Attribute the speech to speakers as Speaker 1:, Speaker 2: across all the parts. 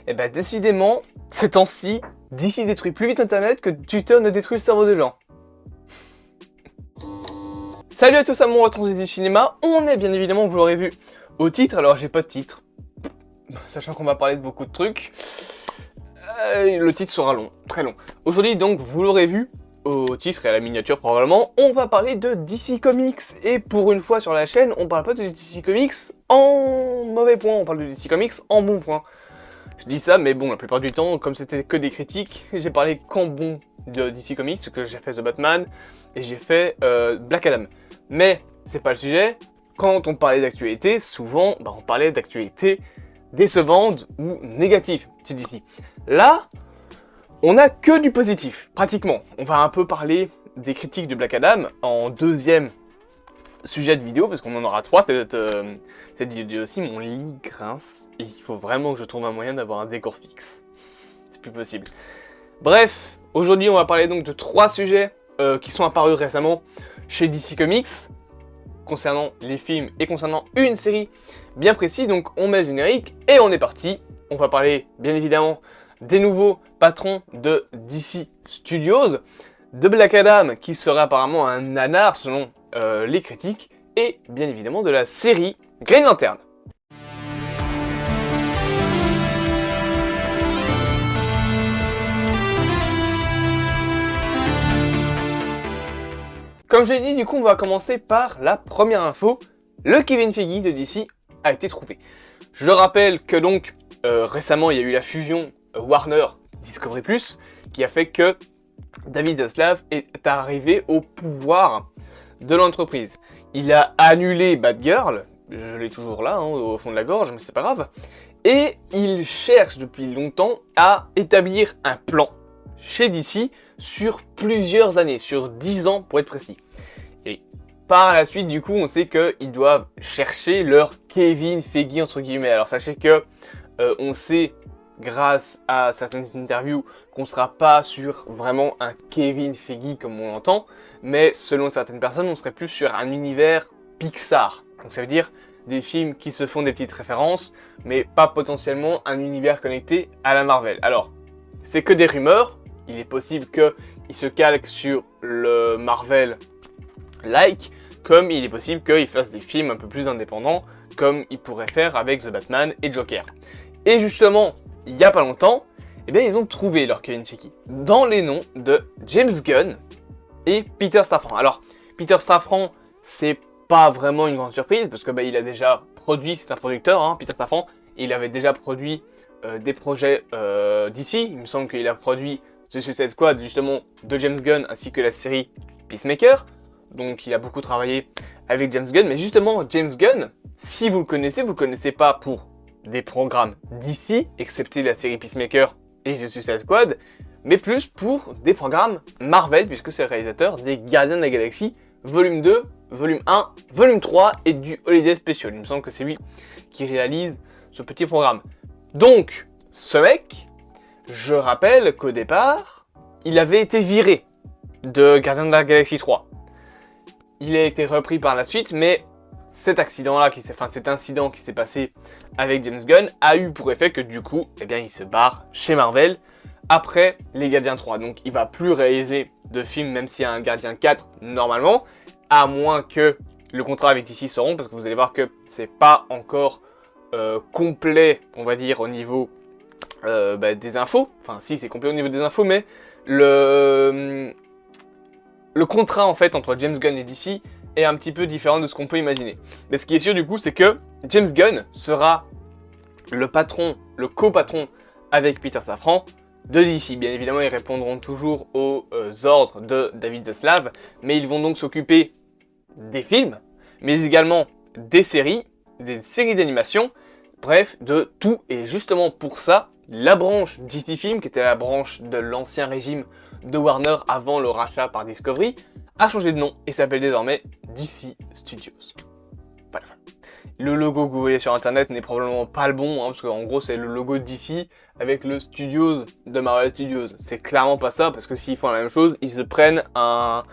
Speaker 1: Et bah décidément, ces temps-ci, DC détruit plus vite Internet que Twitter ne détruit le cerveau des gens. Salut à tous, à mon retour du cinéma, on est bien évidemment, vous l'aurez vu, au titre. Alors j'ai pas de titre, sachant qu'on va parler de beaucoup de trucs. Le titre sera long, très long. Aujourd'hui donc, vous l'aurez vu, au titre et à la miniature probablement, on va parler de DC Comics. Et pour une fois sur la chaîne, on parle pas de DC Comics en mauvais point, on parle de DC Comics en bon point. Je dis ça, mais bon, la plupart du temps, comme c'était que des critiques, j'ai parlé qu'en bon de DC Comics, parce que j'ai fait The Batman et j'ai fait Black Adam. Mais c'est pas le sujet. Quand on parlait d'actualité, souvent, on parlait d'actualité décevante ou négative chez DC. Là, on a que du positif, pratiquement. On va un peu parler des critiques de Black Adam en deuxième sujet de vidéo, parce qu'on en aura 3 cette vidéo aussi. Mon lit grince et il faut vraiment que je trouve un moyen d'avoir un décor fixe. C'est plus possible. Bref, aujourd'hui on va parler donc de 3 sujets qui sont apparus récemment chez DC Comics, concernant les films et concernant une série bien précise. Donc on met le générique et on est parti. On va parler bien évidemment des nouveaux patrons de DC Studios, de Black Adam qui serait apparemment un nanar selon les critiques, et bien évidemment de la série Green Lantern. Comme je l'ai dit, du coup on va commencer par la première info. Le Kevin Feige de DC a été trouvé. Je rappelle que donc récemment il y a eu la fusion Warner Discovery Plus qui a fait que David Zaslav est arrivé au pouvoir de l'entreprise. Il a annulé Batgirl, je l'ai toujours là, au fond de la gorge, mais c'est pas grave. Et il cherche depuis longtemps à établir un plan chez DC sur plusieurs années, sur 10 ans pour être précis. Et par la suite, du coup, on sait qu'ils doivent chercher leur Kevin Feige, entre guillemets. Alors sachez que on sait, grâce à certaines interviews, qu'on ne sera pas sur vraiment un Kevin Feige comme on l'entend, mais selon certaines personnes, on serait plus sur un univers Pixar. Donc ça veut dire des films qui se font des petites références, mais pas potentiellement un univers connecté à la Marvel. Alors, c'est que des rumeurs, il est possible qu'ils se calquent sur le Marvel-like, comme il est possible qu'ils fassent des films un peu plus indépendants, comme ils pourraient faire avec The Batman et Joker. Et justement, il y a pas longtemps, ils ont trouvé leur Kevin Feige dans les noms de James Gunn et Peter Safran. Alors, Peter Safran, c'est pas vraiment une grande surprise, parce que il a déjà produit, c'est un producteur, Peter Safran, et il avait déjà produit des projets DC. Il me semble qu'il a produit The Suicide Squad, justement, de James Gunn, ainsi que la série Peacemaker. Donc il a beaucoup travaillé avec James Gunn, mais justement, James Gunn, si vous le connaissez pas pour des programmes DC, excepté la série Peacemaker et The Suicide Squad, mais plus pour des programmes Marvel, puisque c'est le réalisateur des Gardiens de la Galaxie, volume 2, volume 1, volume 3 et du Holiday Special. Il me semble que c'est lui qui réalise ce petit programme. Donc, ce mec, je rappelle qu'au départ, il avait été viré de Gardiens de la Galaxie 3. Il a été repris par la suite, mais cet incident qui s'est passé avec James Gunn a eu pour effet que du coup, il se barre chez Marvel après les Gardiens 3. Donc il va plus réaliser de films, même s'il y a un Gardien 4 normalement, à moins que le contrat avec DC se rompe, parce que vous allez voir que c'est pas encore complet, on va dire, au niveau des infos. Enfin si, c'est complet au niveau des infos, mais le contrat en fait entre James Gunn et DC est un petit peu différent de ce qu'on peut imaginer. Mais ce qui est sûr du coup, c'est que James Gunn sera le patron, le co-patron avec Peter Safran de DC. Bien évidemment, ils répondront toujours aux ordres de David Zaslav, mais ils vont donc s'occuper des films, mais également des séries d'animation, bref, de tout. Et justement pour ça, la branche DC Film, qui était la branche de l'ancien régime de Warner avant le rachat par Discovery, a changé de nom et s'appelle désormais DC Studios. Voilà. Le logo que vous voyez sur internet n'est probablement pas le bon, parce qu'en gros c'est le logo de DC avec le Studios de Marvel Studios. C'est clairement pas ça, parce que s'ils font la même chose, ils se prennent un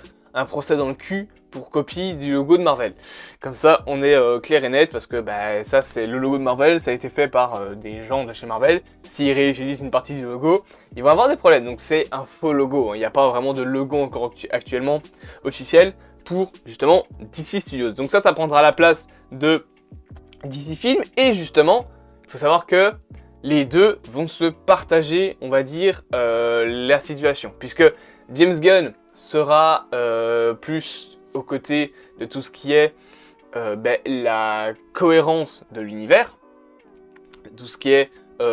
Speaker 1: procès dans le cul pour copie du logo de Marvel. Comme ça, on est clair et net, parce que ça, c'est le logo de Marvel, ça a été fait par des gens de chez Marvel. S'ils réutilisent une partie du logo, ils vont avoir des problèmes. Donc c'est un faux logo, hein. Il n'y a pas vraiment de logo encore actuellement officiel pour justement DC Studios. Donc ça prendra la place de DC Film, et justement, il faut savoir que les deux vont se partager, on va dire, la situation, puisque James Gunn sera plus aux côtés de tout ce qui est la cohérence de l'univers, tout ce qui est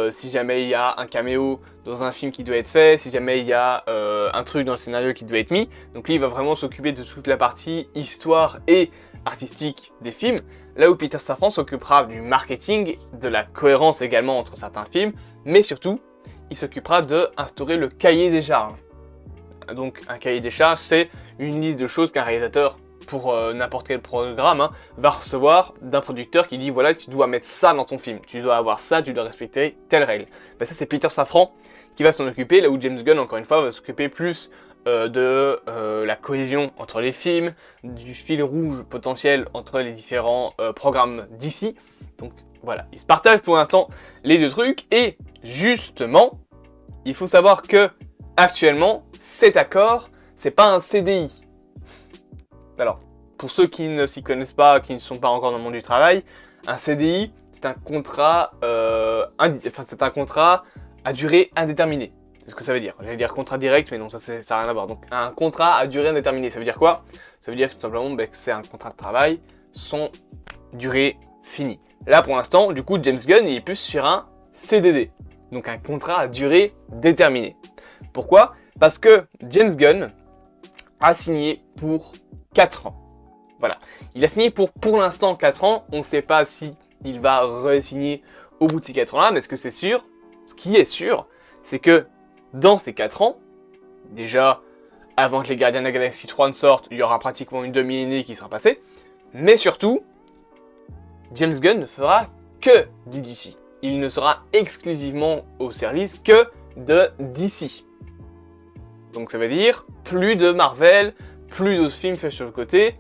Speaker 1: si jamais il y a un caméo dans un film qui doit être fait, si jamais il y a un truc dans le scénario qui doit être mis. Donc lui, il va vraiment s'occuper de toute la partie histoire et artistique des films, là où Peter Safran s'occupera du marketing, de la cohérence également entre certains films, mais surtout, il s'occupera d'instaurer le cahier des charges. Donc un cahier des charges, c'est une liste de choses qu'un réalisateur, pour n'importe quel programme, va recevoir d'un producteur qui dit voilà, tu dois mettre ça dans ton film, tu dois avoir ça, tu dois respecter telle règle. Ça c'est Peter Safran qui va s'en occuper, là où James Gunn, encore une fois, va s'occuper plus de la cohésion entre les films, du fil rouge potentiel entre les différents programmes d'ici. Donc voilà, ils se partagent pour l'instant les deux trucs, et justement, il faut savoir que actuellement, cet accord, c'est pas un CDI. Alors, pour ceux qui ne s'y connaissent pas, qui ne sont pas encore dans le monde du travail, un CDI, c'est un contrat, c'est un contrat à durée indéterminée. C'est ce que ça veut dire. J'allais dire contrat direct, mais non, ça n'a rien à voir. Donc, un contrat à durée indéterminée, ça veut dire quoi? Ça veut dire tout simplement que c'est un contrat de travail sans durée finie. Là, pour l'instant, du coup, James Gunn, il est plus sur un CDD. Donc, un contrat à durée déterminée. Pourquoi? Parce que James Gunn a signé pour 4 ans. Voilà. Il a signé pour l'instant 4 ans. On ne sait pas si il va re-signer au bout de ces 4 ans-là, mais ce qui est sûr, c'est que dans ces 4 ans, déjà, avant que les Gardiens de la Galaxie 3 ne sortent, il y aura pratiquement une demi-année qui sera passée, mais surtout, James Gunn ne fera que du DC. Il ne sera exclusivement au service que de DC. Donc ça veut dire plus de Marvel, plus d'autres films faits sur le côté,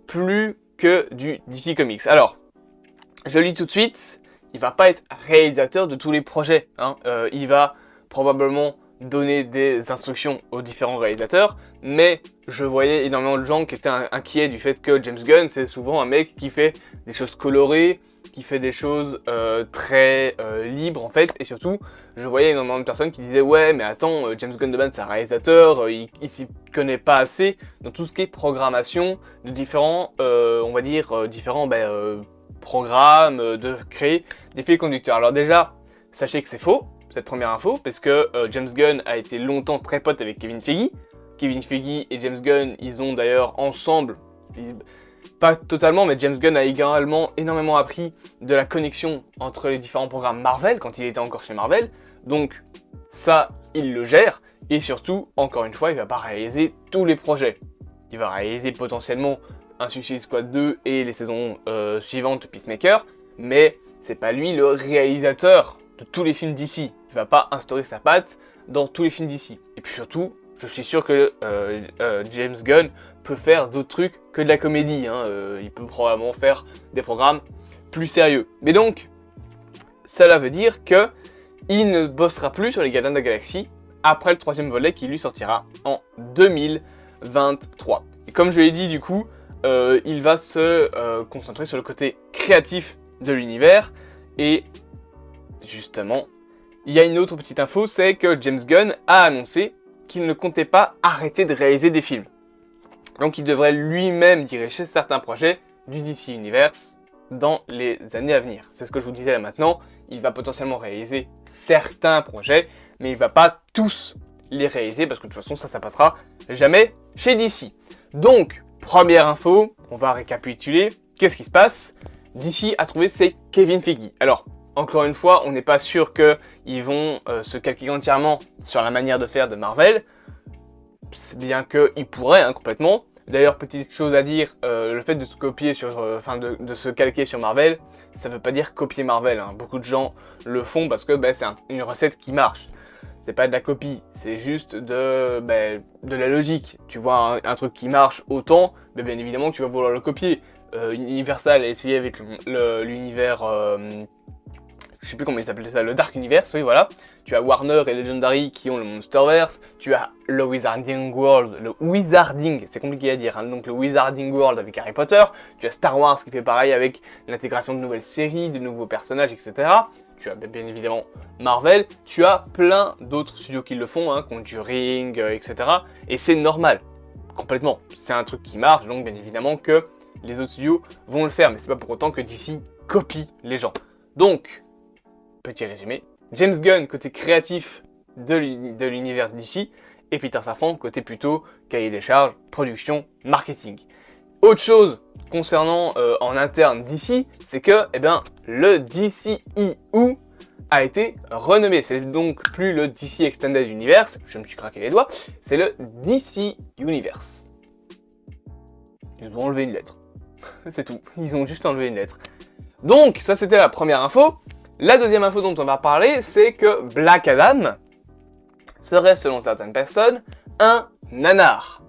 Speaker 1: plus que du DC Comics. Alors, je le dis tout de suite, il va pas être réalisateur de tous les projets. Il va probablement donner des instructions aux différents réalisateurs, mais je voyais énormément de gens qui étaient inquiets du fait que James Gunn, c'est souvent un mec qui fait des choses colorées, qui fait des choses très libres en fait, et surtout, je voyais énormément de personnes qui disaient ouais, mais attends, James Gunn de base c'est un réalisateur, il s'y connaît pas assez dans tout ce qui est programmation de différents, on va dire, différents programmes, de créer des fils conducteurs. Alors déjà, sachez que c'est faux, cette première info, parce que James Gunn a été longtemps très pote avec Kevin Feige. Kevin Feige et James Gunn, ils ont d'ailleurs ensemble, pas totalement, mais James Gunn a également énormément appris de la connexion entre les différents programmes Marvel, quand il était encore chez Marvel. Donc ça, il le gère, et surtout, encore une fois, il va pas réaliser tous les projets. Il va réaliser potentiellement un Suicide Squad 2 et les saisons suivantes Peacemaker, mais c'est pas lui le réalisateur de tous les films d'ici. Il va pas instaurer sa patte dans tous les films d'ici. Et puis surtout, je suis sûr que James Gunn peut faire d'autres trucs que de la comédie. Il peut probablement faire des programmes plus sérieux. Mais donc, cela veut dire que il ne bossera plus sur les Gardiens de la Galaxie après le 3e volet qui lui sortira en 2023. Et comme je l'ai dit du coup, il va se concentrer sur le côté créatif de l'univers. Et justement, il y a une autre petite info, c'est que James Gunn a annoncé qu'il ne comptait pas arrêter de réaliser des films. Donc il devrait lui-même diriger certains projets du DC Universe dans les années à venir. C'est ce que je vous disais là maintenant, il va potentiellement réaliser certains projets, mais il ne va pas tous les réaliser, parce que de toute façon ça passera jamais chez DC. Donc, première info, on va récapituler, qu'est-ce qui se passe? DC a trouvé c'est Kevin Feige. Alors, encore une fois, on n'est pas sûr qu'ils vont se calquer entièrement sur la manière de faire de Marvel, bien qu'ils pourraient complètement. D'ailleurs, petite chose à dire, le fait de se copier de se calquer sur Marvel, ça veut pas dire copier Marvel. Beaucoup de gens le font parce que c'est une recette qui marche. C'est pas de la copie, c'est juste de la logique. Tu vois un truc qui marche autant, mais bien évidemment tu vas vouloir le copier. Universal a essayé avec l'univers, je sais plus comment il s'appelait ça, le Dark Universe, oui voilà. Tu as Warner et Legendary qui ont le Monsterverse, tu as le Wizarding World, c'est compliqué à dire, hein, donc le Wizarding World avec Harry Potter, tu as Star Wars qui fait pareil avec l'intégration de nouvelles séries, de nouveaux personnages, etc. Tu as bien évidemment Marvel, tu as plein d'autres studios qui le font, hein, Conjuring, etc. Et c'est normal, complètement, c'est un truc qui marche, donc bien évidemment que les autres studios vont le faire, mais c'est pas pour autant que DC copie les gens. Donc, petit résumé, James Gunn côté créatif de l'univers DC, et Peter Safran côté plutôt cahier des charges, production, marketing. Autre chose concernant en interne DC, c'est que le DCEU a été renommé. C'est donc plus le DC Extended Universe, je me suis craqué les doigts, c'est le DC Universe. Ils ont enlevé une lettre. C'est tout, ils ont juste enlevé une lettre. Donc, ça c'était la première info. La deuxième info dont on va parler, c'est que Black Adam serait, selon certaines personnes, un nanar.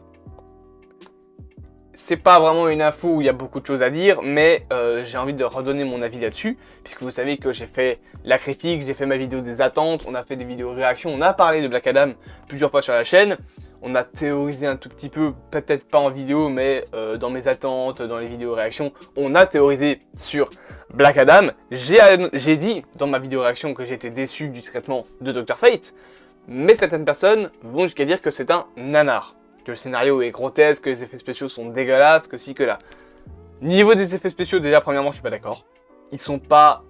Speaker 1: C'est pas vraiment une info où il y a beaucoup de choses à dire, mais j'ai envie de redonner mon avis là-dessus, puisque vous savez que j'ai fait la critique, j'ai fait ma vidéo des attentes, on a fait des vidéos réactions, on a parlé de Black Adam plusieurs fois sur la chaîne, on a théorisé un tout petit peu, peut-être pas en vidéo, mais dans mes attentes, dans les vidéos réactions, on a théorisé sur Black Adam. J'ai dit dans ma vidéo réaction que j'étais déçu du traitement de Dr. Fate, mais certaines personnes vont jusqu'à dire que c'est un nanar, que le scénario est grotesque, que les effets spéciaux sont dégueulasses, que ci, que là. Niveau des effets spéciaux, déjà, premièrement, je suis pas d'accord. Ils sont pas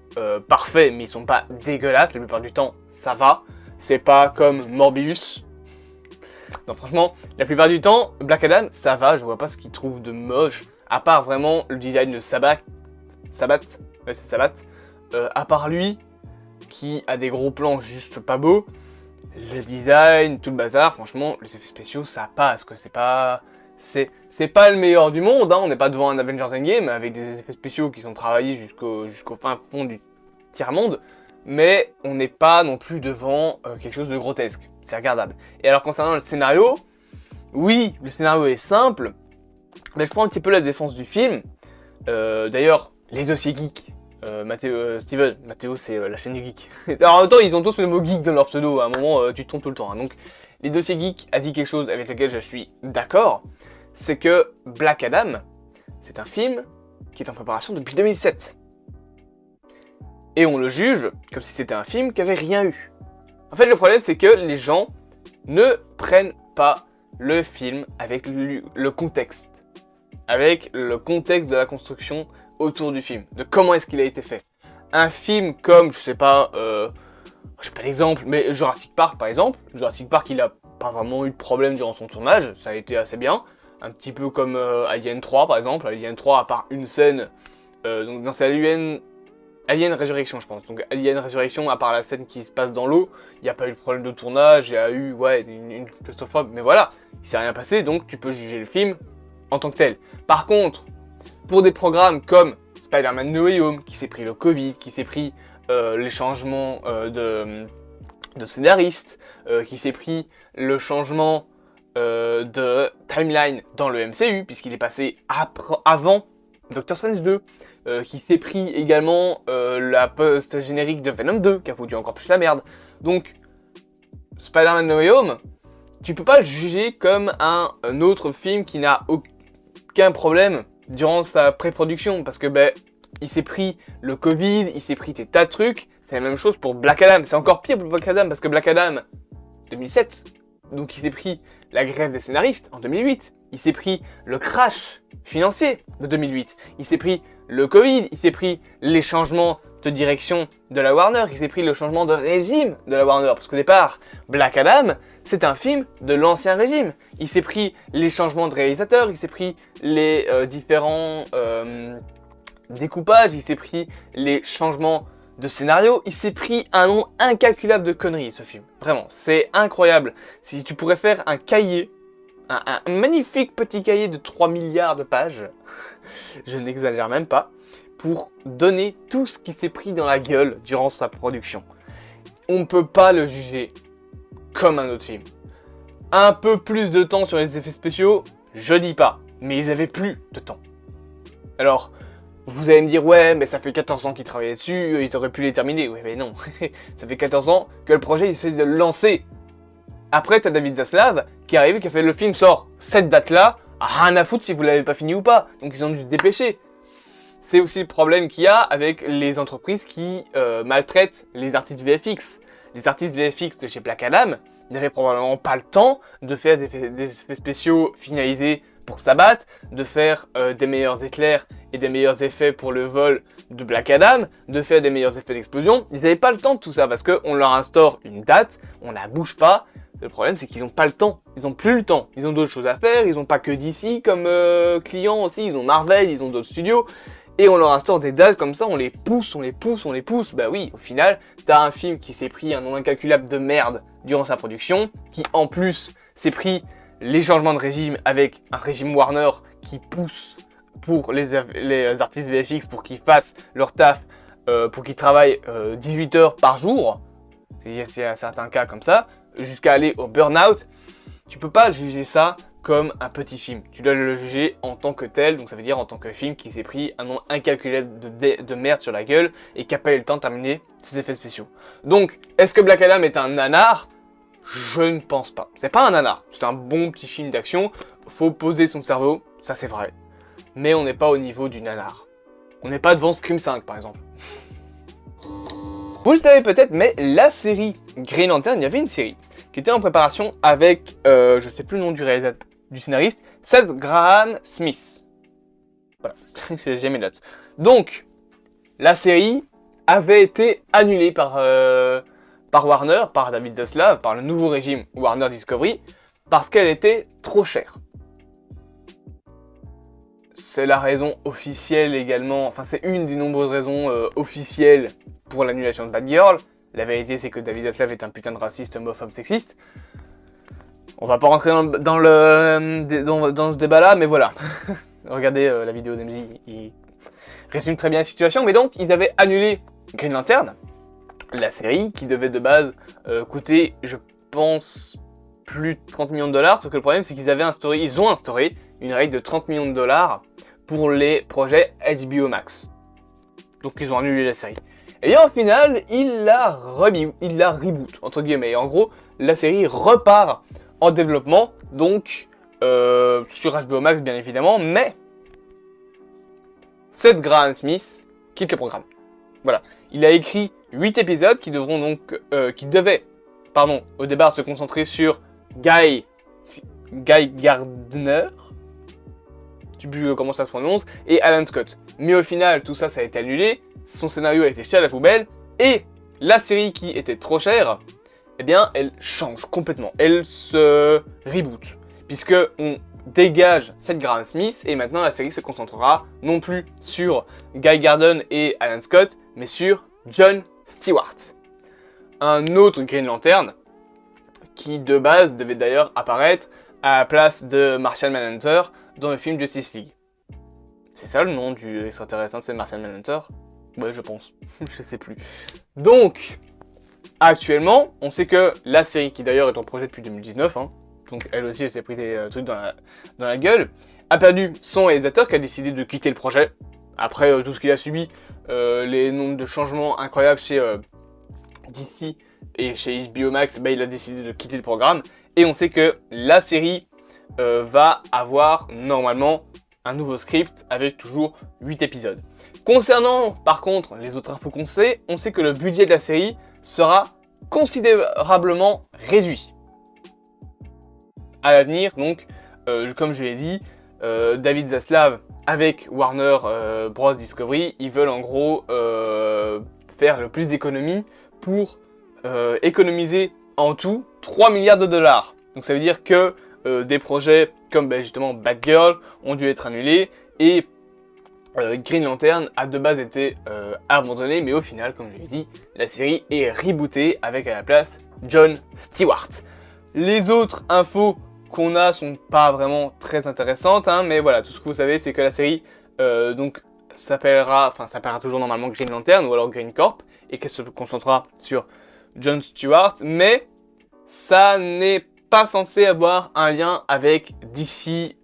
Speaker 1: parfaits, mais ils sont pas dégueulasses, la plupart du temps, ça va. C'est pas comme Morbius. Non, franchement, la plupart du temps, Black Adam, ça va, je vois pas ce qu'ils trouvent de moche, à part vraiment le design de Sabat, ouais c'est Sabat, à part lui, qui a des gros plans juste pas beaux, le design, tout le bazar, franchement, les effets spéciaux, ça passe, quoi, c'est pas le meilleur du monde, hein, on n'est pas devant un Avengers Endgame, avec des effets spéciaux qui sont travaillés jusqu'au fin fond du tiers-monde, mais on n'est pas non plus devant quelque chose de grotesque, c'est regardable. Et alors concernant le scénario, oui, le scénario est simple, mais je prends un petit peu la défense du film. D'ailleurs, les dossiers geeks, Mathéo c'est la chaîne du geek. Alors en même temps, ils ont tous le mot geek dans leur pseudo, à un moment tu te trompes tout le temps. Hein. Donc, les dossiers geeks a dit quelque chose avec lequel je suis d'accord, c'est que Black Adam, c'est un film qui est en préparation depuis 2007. Et on le juge comme si c'était un film qui avait rien eu. En fait, le problème, c'est que les gens ne prennent pas le film avec le contexte. Avec le contexte de la construction autour du film. De comment est-ce qu'il a été fait. Un film comme, je sais pas l'exemple, mais Jurassic Park par exemple. Jurassic Park, il a pas vraiment eu de problème durant son tournage. Ça a été assez bien. Un petit peu comme Alien 3 par exemple. Alien 3, à part une scène, donc dans cette Alien Resurrection, je pense. Donc Alien Resurrection, à part la scène qui se passe dans l'eau, il n'y a pas eu de problème de tournage, il y a eu une claustrophobe, mais voilà, il s'est rien passé, donc tu peux juger le film en tant que tel. Par contre, pour des programmes comme Spider-Man No Way Home, qui s'est pris le Covid, qui s'est pris les changements de scénaristes, qui s'est pris le changement de timeline dans le MCU, puisqu'il est passé avant Doctor Strange 2, qui s'est pris également la post-générique de Venom 2, qui a foutu encore plus la merde. Donc, Spider-Man No Way Home, tu peux pas le juger comme un autre film qui n'a aucun problème durant sa pré-production, parce que il s'est pris le Covid, il s'est pris des tas de trucs. C'est la même chose pour Black Adam, c'est encore pire pour Black Adam, parce que Black Adam, 2007, donc il s'est pris la grève des scénaristes en 2008, il s'est pris le crash financier de 2008, il s'est pris le Covid, il s'est pris les changements de direction de la Warner, il s'est pris le changement de régime de la Warner, parce qu'au départ, Black Adam, c'est un film de l'ancien régime. Il s'est pris les changements de réalisateurs, il s'est pris les différents découpages, il s'est pris les changements de scénario, il s'est pris un nombre incalculable de conneries, ce film. Vraiment, c'est incroyable. Si tu pourrais faire un cahier, un magnifique petit cahier de 3 milliards de pages, je n'exagère même pas, pour donner tout ce qui s'est pris dans la gueule durant sa production. On ne peut pas le juger comme un autre film. Un peu plus de temps sur les effets spéciaux, je dis pas. mais ils avaient plus de temps. Alors, vous allez me dire, ouais, mais ça fait 14 ans qu'ils travaillaient dessus, ils auraient pu les terminer. Ouais, mais non, ça fait 14 ans que le projet essaie de le lancer. Après, t'as David Zaslav qui arrive et qui a fait le film sort cette date-là, rien à foutre si vous l'avez pas fini ou pas, donc ils ont dû se dépêcher. C'est aussi le problème qu'il y a avec les entreprises qui maltraitent les artistes VFX. Les artistes VFX de chez Black Adam n'avaient probablement pas le temps de faire des effets spéciaux finalisés pour Sabat, de faire des meilleurs éclairs et des meilleurs effets pour le vol de Black Adam, de faire des meilleurs effets d'explosion. Ils n'avaient pas le temps de tout ça parce qu'on leur instaure une date, on la bouge pas. Le problème, c'est qu'ils n'ont pas le temps. Ils n'ont plus le temps. Ils ont d'autres choses à faire. Ils n'ont pas que DC comme clients aussi. Ils ont Marvel, ils ont d'autres studios. Et on leur instaure des dates comme ça, on les pousse, on les pousse, on les pousse. Bah oui, au final, t'as un film qui s'est pris un nombre incalculable de merde durant sa production, qui en plus s'est pris les changements de régime avec un régime Warner qui pousse pour les artistes VFX pour qu'ils fassent leur taf, pour qu'ils travaillent 18 heures par jour. Il y a certains cas comme ça, jusqu'à aller au burn-out. Tu peux pas juger ça comme un petit film. Tu dois le juger en tant que tel, donc ça veut dire en tant que film qui s'est pris un nombre incalculable de merde sur la gueule et qui n'a pas eu le temps de terminer ses effets spéciaux. Donc, est-ce que Black Adam est un nanar ? Je ne pense pas. C'est pas un nanar, c'est un bon petit film d'action. Faut poser son cerveau, ça c'est vrai. Mais on n'est pas au niveau du nanar. On n'est pas devant Scream 5 par exemple. Vous le savez peut-être, mais la série Green Lantern, il y avait une série qui était en préparation avec, je sais plus le nom du réalisateur, du scénariste, Seth Graham Smith. Voilà, j'ai mes notes. Donc, la série avait été annulée par Warner, par David Zaslav, par le nouveau régime Warner Discovery, parce qu'elle était trop chère. C'est la raison officielle également, enfin c'est une des nombreuses raisons officielles pour l'annulation de Batgirl. La vérité c'est que David Zaslav est un putain de raciste, homophobe, sexiste. On va pas rentrer dans ce débat là, mais voilà. Regardez la vidéo d'MJ, il résume très bien la situation. Mais donc ils avaient annulé Green Lantern, la série qui devait de base coûter, je pense, plus de 30 millions de dollars. Sauf que le problème c'est qu'ils ont instauré une règle de 30 millions de dollars pour les projets HBO Max. Donc ils ont annulé la série. Et bien au final, il la reboot, entre guillemets. En gros, la série repart en développement, donc sur HBO Max bien évidemment, mais Seth Graham Smith quitte le programme. Voilà, il a écrit 8 épisodes qui devaient au départ se concentrer sur Guy Gardner, je sais plus comment ça se prononce, et Alan Scott. Mais au final, tout ça a été annulé, son scénario a été jeté à la poubelle, et la série qui était trop chère, eh bien, elle change complètement. Elle se reboot, puisque on dégage Seth Graham Smith, et maintenant la série se concentrera non plus sur Guy Gardner et Alan Scott, mais sur John Stewart. Un autre Green Lantern, qui de base devait d'ailleurs apparaître à la place de Martian Manhunter dans le film Justice League. C'est ça le nom du extraterrestre, c'est Martian Manhunter ? Ouais, je pense. Je sais plus. Donc, actuellement, on sait que la série, qui d'ailleurs est en projet depuis 2019, donc elle aussi elle s'est pris des trucs dans la gueule, a perdu son réalisateur qui a décidé de quitter le projet. Après tout ce qu'il a subi, les nombres de changements incroyables chez DC et chez HBO Max, il a décidé de quitter le programme. Et on sait que la série va avoir normalement un nouveau script avec toujours 8 épisodes. Concernant par contre les autres infos qu'on sait, on sait que le budget de la série sera considérablement réduit. À l'avenir, donc, comme je l'ai dit, David Zaslav avec Warner Bros Discovery, ils veulent en gros faire le plus d'économies pour économiser en tout 3 milliards de dollars. Donc ça veut dire que des projets comme justement Batgirl ont dû être annulés et Green Lantern a de base été abandonné, mais au final, comme je l'ai dit, la série est rebootée avec à la place John Stewart. Les autres infos qu'on a sont pas vraiment très intéressantes, mais voilà, tout ce que vous savez, c'est que la série donc s'appellera toujours normalement Green Lantern ou alors Green Corp et qu'elle se concentrera sur John Stewart, mais ça n'est pas censé avoir un lien avec DC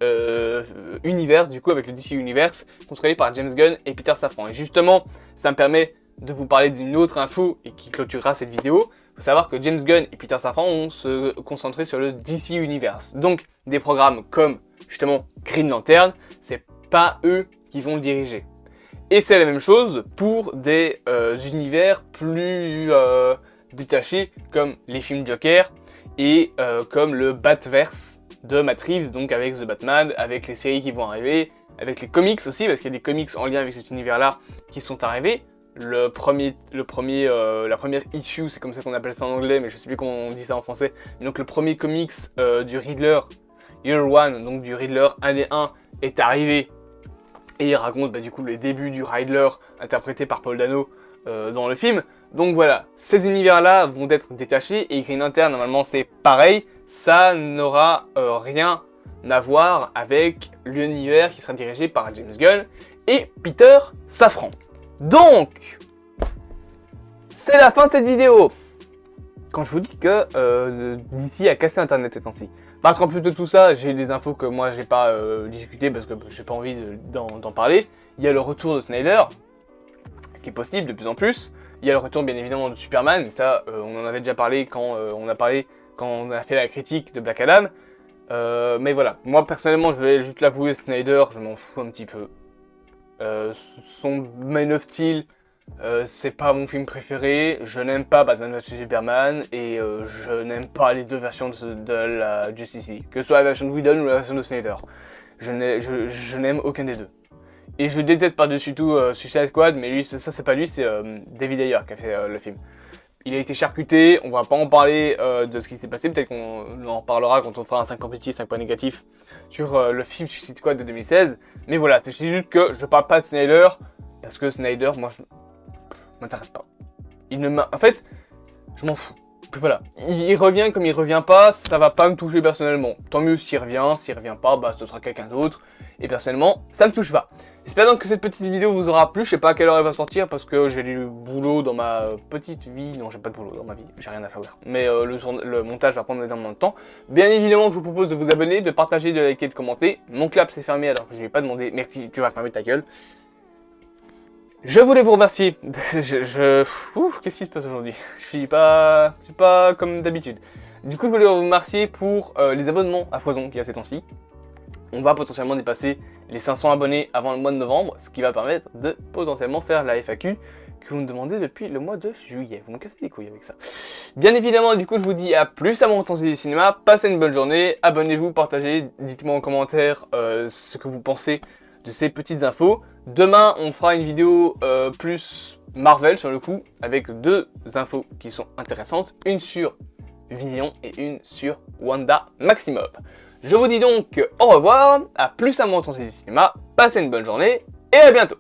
Speaker 1: Universe, du coup avec le DC Universe, construit par James Gunn et Peter Safran. Et justement, ça me permet de vous parler d'une autre info et qui clôturera cette vidéo. Il faut savoir que James Gunn et Peter Safran vont se concentrer sur le DC Universe. Donc, des programmes comme, justement, Green Lantern, c'est pas eux qui vont le diriger. Et c'est la même chose pour des univers plus détachés, comme les films Joker, et comme le Batverse de Matt Reeves, donc avec The Batman, avec les séries qui vont arriver, avec les comics aussi, parce qu'il y a des comics en lien avec cet univers-là qui sont arrivés. La première issue, c'est comme ça qu'on appelle ça en anglais, mais je sais plus comment on dit ça en français. Donc le premier comics du Riddler, Year One, donc du Riddler année 1, est arrivé. Et il raconte du coup les débuts du Riddler, interprété par Paul Dano dans le film. Donc voilà, ces univers-là vont être détachés, et Green Lantern, normalement c'est pareil, ça n'aura rien à voir avec l'univers qui sera dirigé par James Gunn et Peter Safran. Donc, c'est la fin de cette vidéo. Quand je vous dis que DC a cassé Internet ces temps-ci. Parce qu'en plus de tout ça, j'ai des infos que moi j'ai pas discuté parce que j'ai pas envie d'en parler. Il y a le retour de Snyder, qui est possible de plus en plus. Il y a le retour bien évidemment de Superman, mais ça on en avait déjà parlé quand on a fait la critique de Black Adam. Mais voilà, moi personnellement je vais juste l'avouer, Snyder, je m'en fous un petit peu. Son Man of Steel, c'est pas mon film préféré, je n'aime pas Batman vs Superman, et je n'aime pas les deux versions de la Justice League, que ce soit la version de Whedon ou la version de Snyder. Je n'aime aucun des deux. Et je déteste par-dessus tout Suicide Squad, mais lui, ça c'est pas lui, c'est David Ayer qui a fait le film. Il a été charcuté, on va pas en parler de ce qui s'est passé, peut-être qu'on en parlera quand on fera un 5 points positifs, 5 points négatifs sur le film Suicide Squad de 2016. Mais voilà, c'est juste que je parle pas de Snyder, parce que Snyder, moi, m'intéresse pas. En fait, je m'en fous. Puis voilà, il revient comme il revient pas, ça va pas me toucher personnellement. Tant mieux s'il revient pas, bah ce sera quelqu'un d'autre. Et personnellement, ça me touche pas. J'espère donc que cette petite vidéo vous aura plu. Je sais pas à quelle heure elle va sortir parce que j'ai du boulot dans ma petite vie. Non, j'ai pas de boulot dans ma vie, j'ai rien à faire. Mais le montage va prendre énormément de temps. Bien évidemment, je vous propose de vous abonner, de partager, de liker, de commenter. Mon clap s'est fermé alors que je lui ai pas demandé. Merci, tu vas fermer ta gueule. Je voulais vous remercier. Qu'est-ce qui se passe aujourd'hui? Je suis pas comme d'habitude. Du coup, je voulais vous remercier pour les abonnements à foison qu'il y a ces temps-ci. On va potentiellement dépasser les 500 abonnés avant le mois de novembre, ce qui va permettre de potentiellement faire la FAQ que vous me demandez depuis le mois de juillet. Vous me cassez les couilles avec ça. Bien évidemment, du coup, je vous dis à plus à mon temps du cinéma. Passez une bonne journée. Abonnez-vous, partagez, dites-moi en commentaire ce que vous pensez de ces petites infos. Demain, on fera une vidéo plus Marvel sur le coup, avec deux infos qui sont intéressantes. Une sur Vision et une sur Wanda Maximoff. Je vous dis donc au revoir, à plus à mon temps du cinéma, passez une bonne journée et à bientôt.